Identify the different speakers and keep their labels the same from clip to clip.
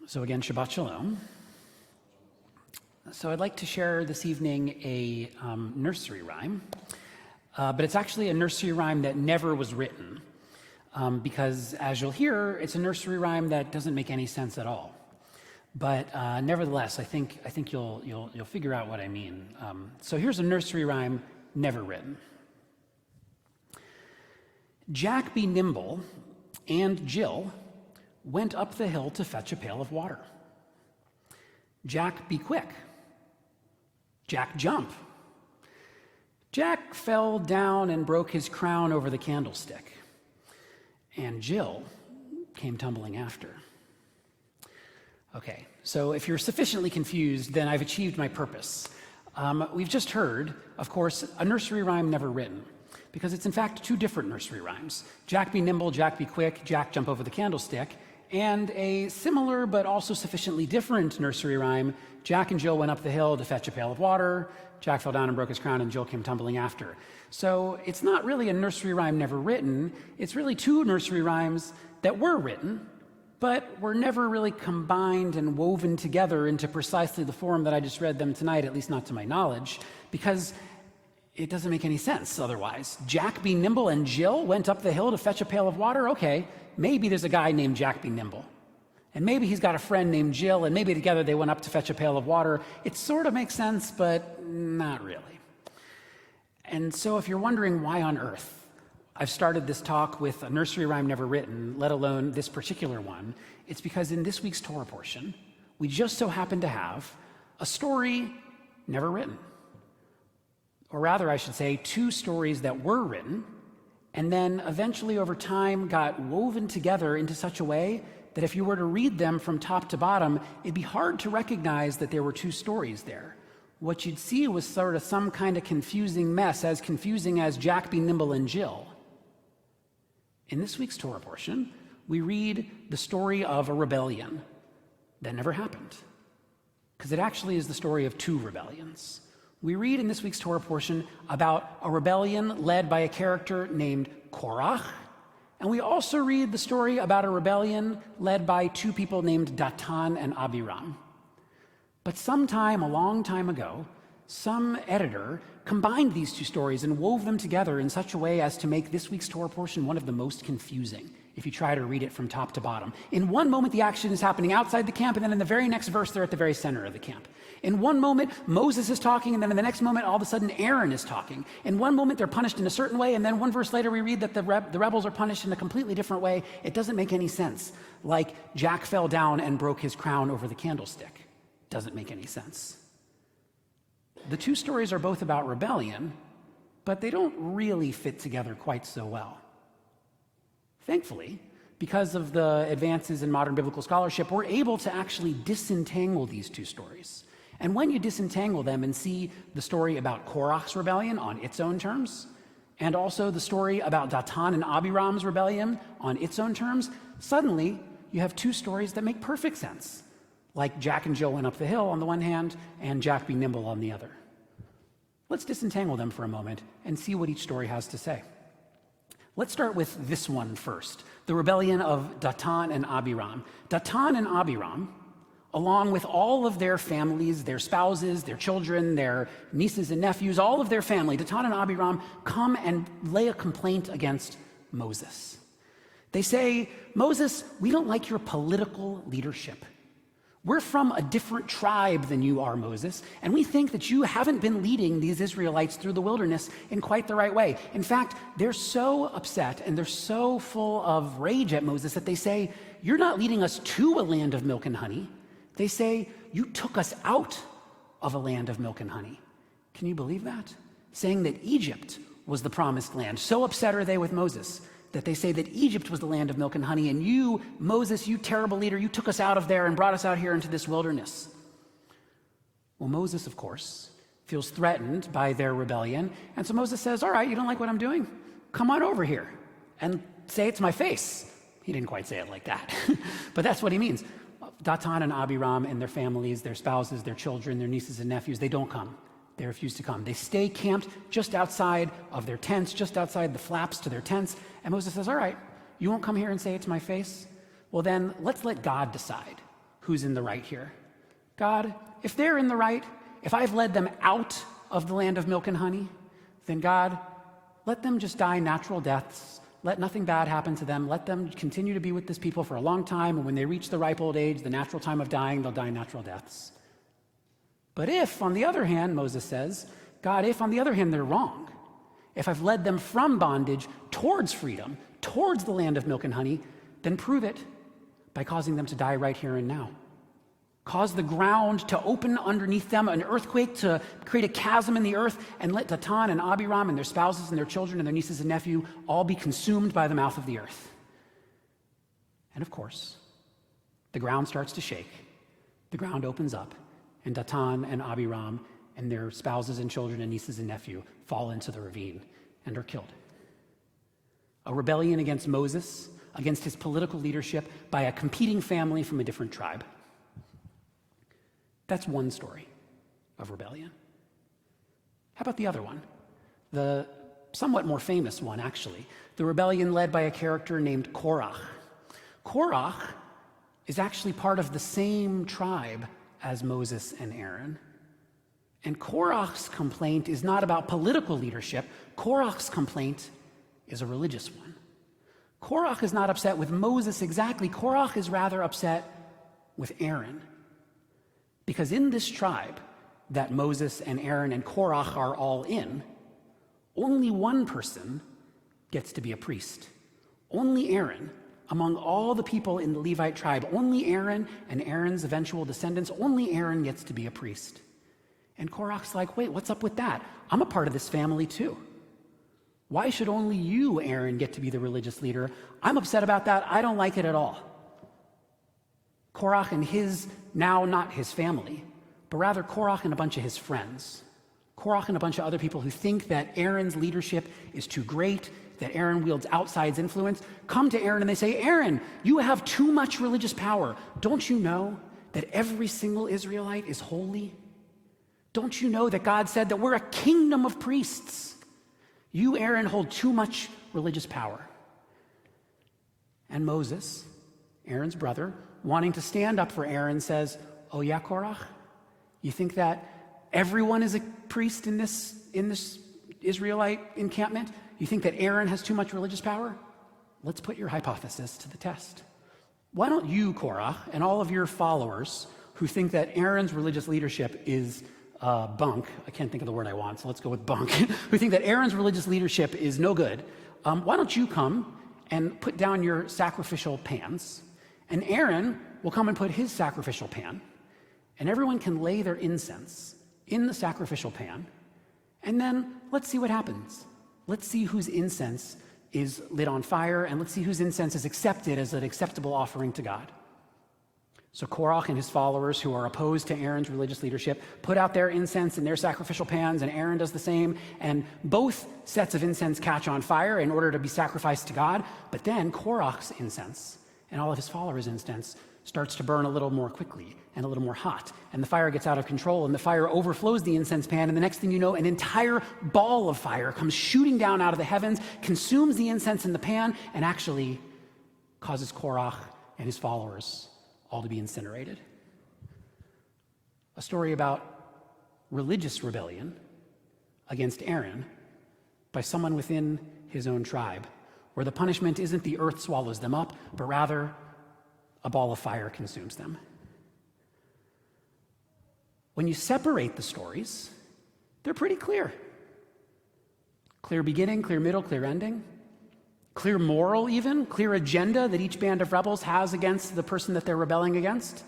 Speaker 1: So again, Shabbat Shalom. So I'd like to share this evening a nursery rhyme, but it's actually a nursery rhyme that never was written, because as you'll hear, it's a nursery rhyme that doesn't make any sense at all. But nevertheless, I think you'll figure out what I mean. So here's a nursery rhyme never written. Jack be Nimble and Jill went up the hill to fetch a pail of water. Jack be quick. Jack jump. Jack fell down and broke his crown over the candlestick. And Jill came tumbling after. Okay, so if you're sufficiently confused, then I've achieved my purpose. We've just heard, of course, a nursery rhyme never written, because it's in fact two different nursery rhymes. Jack be nimble, Jack be quick, Jack jump over the candlestick, and a similar but also sufficiently different nursery rhyme, Jack and Jill went up the hill to fetch a pail of water, Jack fell down and broke his crown, and Jill came tumbling after. So it's not really a nursery rhyme never written, it's really two nursery rhymes that were written, but were never really combined and woven together into precisely the form that I just read them tonight, at least not to my knowledge, because it doesn't make any sense otherwise. Jack be nimble and Jill went up the hill to fetch a pail of water? Okay, maybe there's a guy named Jack be nimble. And maybe he's got a friend named Jill, and maybe together they went up to fetch a pail of water. It sort of makes sense, but not really. And so if you're wondering why on earth I've started this talk with a nursery rhyme never written, let alone this particular one, it's because in this week's Torah portion, we just so happen to have a story never written. Or rather, I should say, two stories that were written, and then eventually over time got woven together into such a way that if you were to read them from top to bottom, it'd be hard to recognize that there were two stories there. What you'd see was sort of some kind of confusing mess, as confusing as Jack be nimble and Jill. In this week's Torah portion, we read the story of a rebellion that never happened, because it actually is the story of two rebellions. We read in this week's Torah portion about a rebellion led by a character named Korach, and we also read the story about a rebellion led by two people named Datan and Abiram. But sometime, a long time ago, some editor combined these two stories and wove them together in such a way as to make this week's Torah portion one of the most confusing, if you try to read it from top to bottom. In one moment, the action is happening outside the camp, and then in the very next verse, they're at the very center of the camp. In one moment, Moses is talking, and then in the next moment, all of a sudden, Aaron is talking. In one moment, they're punished in a certain way, and then one verse later, we read that the rebels are punished in a completely different way. It doesn't make any sense. Like Jack fell down and broke his crown over the candlestick. Doesn't make any sense. The two stories are both about rebellion, but they don't really fit together quite so well. Thankfully, because of the advances in modern biblical scholarship, we're able to actually disentangle these two stories. And when you disentangle them and see the story about Korach's rebellion on its own terms, and also the story about Datan and Abiram's rebellion on its own terms, suddenly you have two stories that make perfect sense, like Jack and Jill went up the hill on the one hand, and Jack be nimble on the other. Let's disentangle them for a moment and see what each story has to say. Let's start with this one first, the rebellion of Datan and Abiram. Datan and Abiram, along with all of their families, their spouses, their children, their nieces and nephews, all of their family, Datan and Abiram come and lay a complaint against Moses. They say, Moses, we don't like your political leadership. We're from a different tribe than you are, Moses, and we think that you haven't been leading these Israelites through the wilderness in quite the right way. In fact, they're so upset and they're so full of rage at Moses that they say, you're not leading us to a land of milk and honey. They say, you took us out of a land of milk and honey. Can you believe that? Saying that Egypt was the promised land. So upset are they with Moses that they say that Egypt was the land of milk and honey, and you, Moses, you terrible leader, you took us out of there and brought us out here into this wilderness. Well, Moses, of course, feels threatened by their rebellion, and so Moses says, all right, you don't like what I'm doing? Come on over here and say it to my face. He didn't quite say it like that, but that's what he means. Datan and Abiram and their families, their spouses, their children, their nieces and nephews, they don't come. They refuse to come. They stay camped just outside of their tents, just outside the flaps to their tents. And Moses says, all right, you won't come here and say it to my face? Well, then let's let God decide who's in the right here. God, if they're in the right, if I've led them out of the land of milk and honey, then God, let them just die natural deaths. Let nothing bad happen to them. Let them continue to be with this people for a long time, and when they reach the ripe old age, the natural time of dying, they'll die natural deaths. But if, on the other hand, Moses says, God, if, on the other hand, they're wrong, if I've led them from bondage towards freedom, towards the land of milk and honey, then prove it by causing them to die right here and now. Cause the ground to open underneath them, an earthquake to create a chasm in the earth, and let Datan and Abiram and their spouses and their children and their nieces and nephew all be consumed by the mouth of the earth. And of course, the ground starts to shake. The ground opens up, and Datan and Abiram and their spouses and children and nieces and nephew fall into the ravine and are killed. A rebellion against Moses, against his political leadership by a competing family from a different tribe. That's one story of rebellion. How about the other one? The somewhat more famous one, actually. The rebellion led by a character named Korach. Korach is actually part of the same tribe as Moses and Aaron. And Korach's complaint is not about political leadership. Korach's complaint is a religious one. Korach is not upset with Moses exactly. Korach is rather upset with Aaron. Because in this tribe that Moses and Aaron and Korach are all in, only one person gets to be a priest. Only Aaron, among all the people in the Levite tribe, only Aaron and Aaron's eventual descendants, only Aaron gets to be a priest. And Korach's like, wait, what's up with that? I'm a part of this family too. Why should only you, Aaron, get to be the religious leader? I'm upset about that. I don't like it at all. Korach and his, now not his family, but rather Korach and a bunch of his friends. Korach and a bunch of other people who think that Aaron's leadership is too great, that Aaron wields outside influence, come to Aaron and they say, Aaron, you have too much religious power. Don't you know that every single Israelite is holy? Don't you know that God said that we're a kingdom of priests? You, Aaron, hold too much religious power. And Moses, Aaron's brother, wanting to stand up for Aaron, says, oh yeah, Korach? You think that everyone is a priest in this Israelite encampment? You think that Aaron has too much religious power? Let's put your hypothesis to the test. Why don't you, Korach, and all of your followers who think that Aaron's religious leadership is bunk, I can't think of the word I want, so let's go with bunk, who think that Aaron's religious leadership is no good, why don't you come and put down your sacrificial pans, and Aaron will come and put his sacrificial pan, and everyone can lay their incense in the sacrificial pan, and then let's see what happens. Let's see whose incense is lit on fire, and let's see whose incense is accepted as an acceptable offering to God. So Korach and his followers, who are opposed to Aaron's religious leadership, put out their incense in their sacrificial pans, and Aaron does the same, and both sets of incense catch on fire in order to be sacrificed to God. But then Korach's incense and all of his followers' incense starts to burn a little more quickly and a little more hot, and the fire gets out of control, and the fire overflows the incense pan, and the next thing you know, an entire ball of fire comes shooting down out of the heavens, consumes the incense in the pan, and actually causes Korach and his followers all to be incinerated. A story about religious rebellion against Aaron by someone within his own tribe, where the punishment isn't the earth swallows them up, but rather a ball of fire consumes them. When you separate the stories, they're pretty clear. Clear beginning, clear middle, clear ending. Clear moral even, clear agenda that each band of rebels has against the person that they're rebelling against.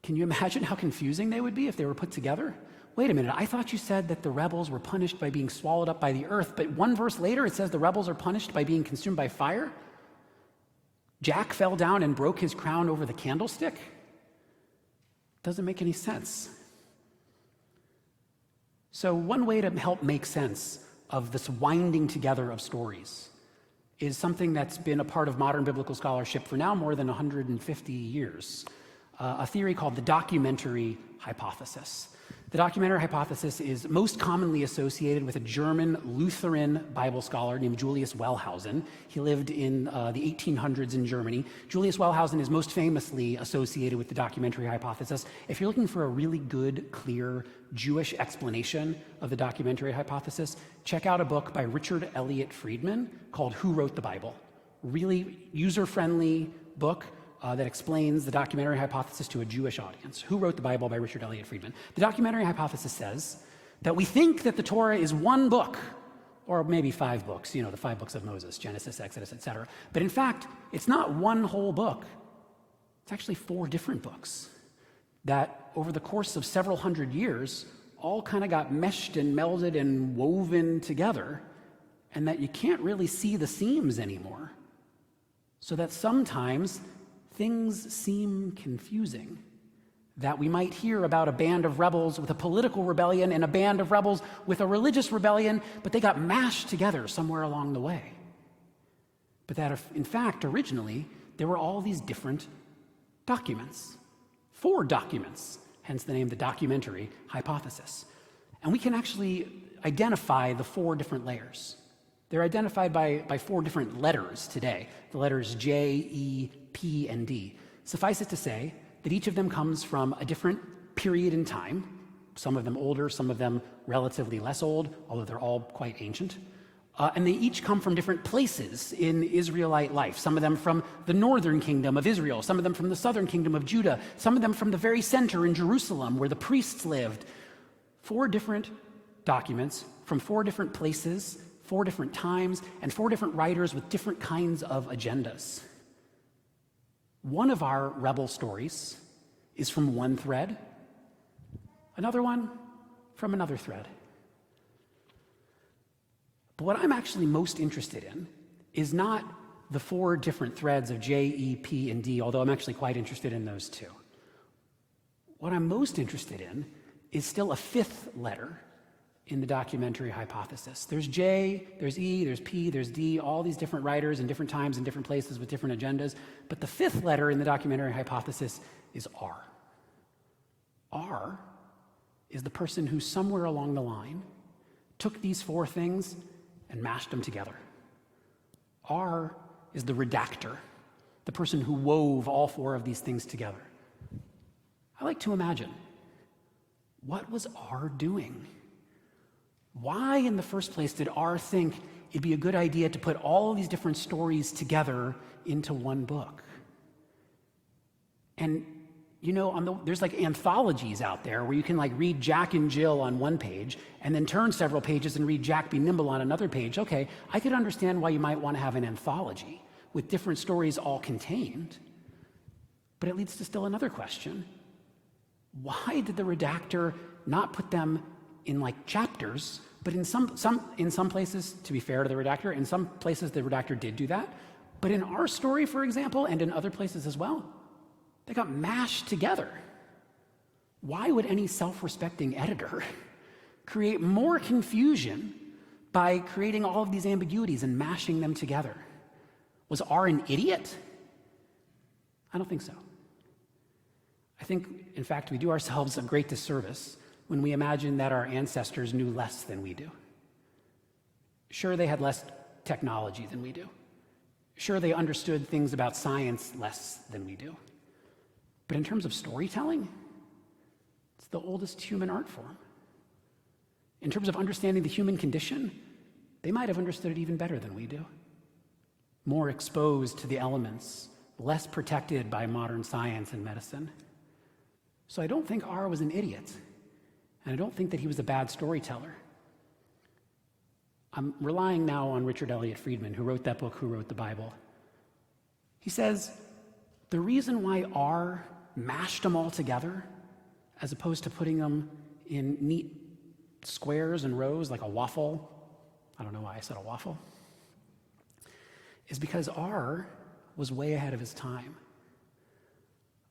Speaker 1: Can you imagine how confusing they would be if they were put together? Wait a minute, I thought you said that the rebels were punished by being swallowed up by the earth, but one verse later it says the rebels are punished by being consumed by fire? Jack fell down and broke his crown over the candlestick? Doesn't make any sense. So one way to help make sense of this winding together of stories is something that's been a part of modern biblical scholarship for now more than 150 years, a theory called the documentary hypothesis. The documentary hypothesis is most commonly associated with a German Lutheran Bible scholar named Julius Wellhausen. He lived in the 1800s in Germany. Julius Wellhausen is most famously associated with the documentary hypothesis. If you're looking for a really good, clear Jewish explanation of the documentary hypothesis, check out a book by Richard Elliott Friedman called Who Wrote the Bible? Really user-friendly book that explains the documentary hypothesis to a Jewish audience. Who Wrote the Bible by Richard Elliott Friedman. The documentary hypothesis says that we think that the Torah is one book, or maybe 5 books, the 5 books of Moses, Genesis, Exodus, etc. But in fact, it's not one whole book. It's actually 4 different books that over the course of several hundred years all kind of got meshed and melded and woven together, and that you can't really see the seams anymore. So that sometimes things seem confusing, that we might hear about a band of rebels with a political rebellion and a band of rebels with a religious rebellion, but they got mashed together somewhere along the way. But that, in fact, originally, there were all these different documents, 4 documents, hence the name the documentary hypothesis. And we can actually identify the 4 different layers. They're identified by 4 different letters today, the letters J, E, P, and D. Suffice it to say that each of them comes from a different period in time, some of them older, some of them relatively less old, although they're all quite ancient. And they each come from different places in Israelite life, some of them from the northern kingdom of Israel, some of them from the southern kingdom of Judah, some of them from the very center in Jerusalem where the priests lived. 4 different documents from 4 different places, 4 different times, and 4 different writers with different kinds of agendas. One of our rebel stories is from one thread, another one from another thread. But what I'm actually most interested in is not the 4 different threads of J, E, P, and D, although I'm actually quite interested in those too. What I'm most interested in is still a 5th letter in the documentary hypothesis. There's J, there's E, there's P, there's D, all these different writers in different times and different places with different agendas. But the 5th letter in the documentary hypothesis is R. R is the person who somewhere along the line took these 4 things and mashed them together. R is the redactor, the person who wove all 4 of these things together. I like to imagine, what was R doing? Why, in the first place, did R think it'd be a good idea to put all these different stories together into one book? And, there's like anthologies out there where you can read Jack and Jill on one page and then turn several pages and read Jack be Nimble on another page. Okay, I could understand why you might want to have an anthology with different stories all contained. But it leads to still another question. Why did the redactor not put them in chapters, but in some places, to be fair to the redactor, in some places the redactor did do that, but in our story, for example, and in other places as well, they got mashed together. Why would any self-respecting editor create more confusion by creating all of these ambiguities and mashing them together? Was R an idiot? I don't think so. I think, in fact, we do ourselves a great disservice when we imagine that our ancestors knew less than we do. Sure, they had less technology than we do. Sure, they understood things about science less than we do. But in terms of storytelling, it's the oldest human art form. In terms of understanding the human condition, they might have understood it even better than we do. More exposed to the elements, less protected by modern science and medicine. So I don't think R was an idiot. And I don't think that he was a bad storyteller. I'm relying now on Richard Elliott Friedman, who wrote that book, Who Wrote the Bible. He says, the reason why R mashed them all together, as opposed to putting them in neat squares and rows like a waffle, I don't know why I said a waffle, is because R was way ahead of his time.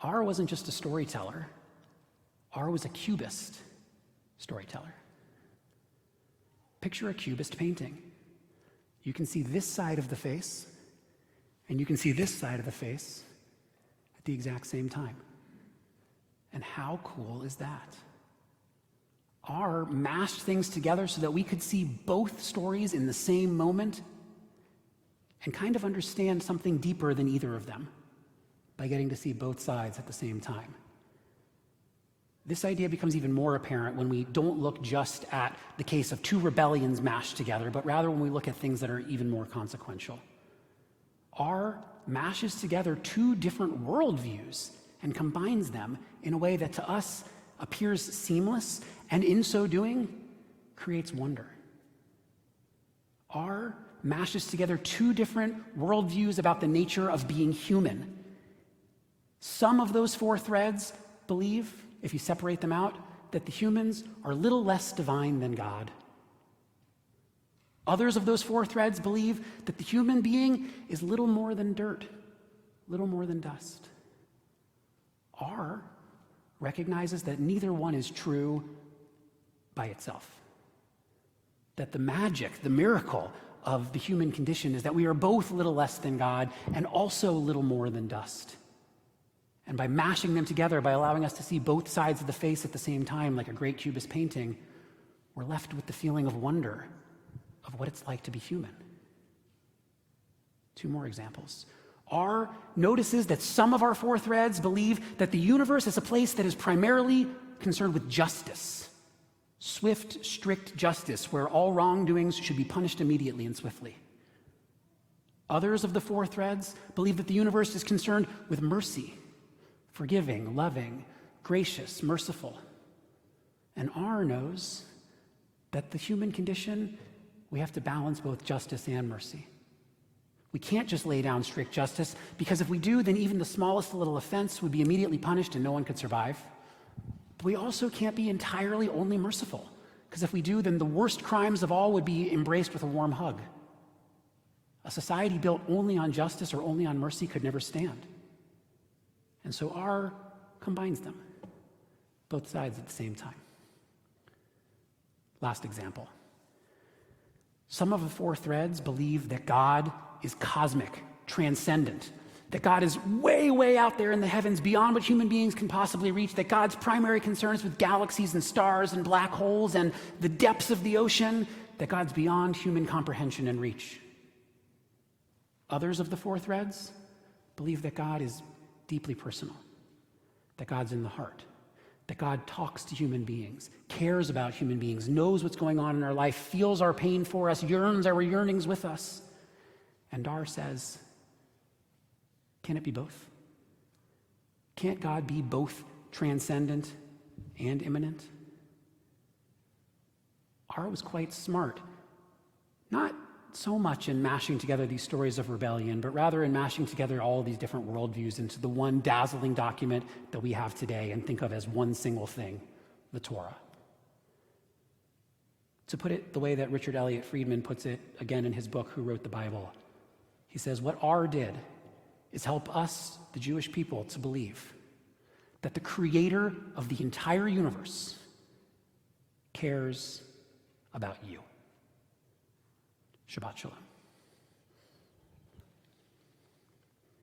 Speaker 1: R wasn't just a storyteller. R was a cubist storyteller. Picture a cubist painting. You can see this side of the face, and you can see this side of the face at the exact same time. And how cool is that? R mashed things together so that we could see both stories in the same moment and kind of understand something deeper than either of them by getting to see both sides at the same time. This idea becomes even more apparent when we don't look just at the case of two rebellions mashed together, but rather when we look at things that are even more consequential. R mashes together two different worldviews and combines them in a way that to us appears seamless, and in so doing, creates wonder. R mashes together two different worldviews about the nature of being human. Some of those four threads believe, if you separate them out, that the humans are little less divine than God. Others of those four threads believe that the human being is little more than dirt, little more than dust. R recognizes that neither one is true by itself. That the magic, the miracle of the human condition is that we are both little less than God and also little more than dust. And by mashing them together, by allowing us to see both sides of the face at the same time, like a great Cubist painting, we're left with the feeling of wonder of what it's like to be human. Two more examples. R notices that some of our four threads believe that the universe is a place that is primarily concerned with justice. Swift, strict justice, where all wrongdoings should be punished immediately and swiftly. Others of the four threads believe that the universe is concerned with mercy, forgiving, loving, gracious, merciful. And R knows that the human condition, we have to balance both justice and mercy. We can't just lay down strict justice, because if we do, then even the smallest little offense would be immediately punished and no one could survive. But we also can't be entirely only merciful, because if we do, then the worst crimes of all would be embraced with a warm hug. A society built only on justice or only on mercy could never stand. And so R combines them, both sides at the same time. Last example. Some of the four threads believe that God is cosmic, transcendent, that God is way, way out there in the heavens beyond what human beings can possibly reach, that God's primary concern is with galaxies and stars and black holes and the depths of the ocean, that God's beyond human comprehension and reach. Others of the four threads believe that God is deeply personal, that God's in the heart, that God talks to human beings, cares about human beings, knows what's going on in our life, feels our pain for us, yearns our yearnings with us. And R says, can it be both? Can't God be both transcendent and immanent? R was quite smart, not so much in mashing together these stories of rebellion, but rather in mashing together all these different worldviews into the one dazzling document that we have today and think of as one single thing, the Torah. To put it the way that Richard Elliott Friedman puts it, again in his book, Who Wrote the Bible, he says, what R did is help us, the Jewish people, to believe that the creator of the entire universe cares about you. Shabbat Shalom.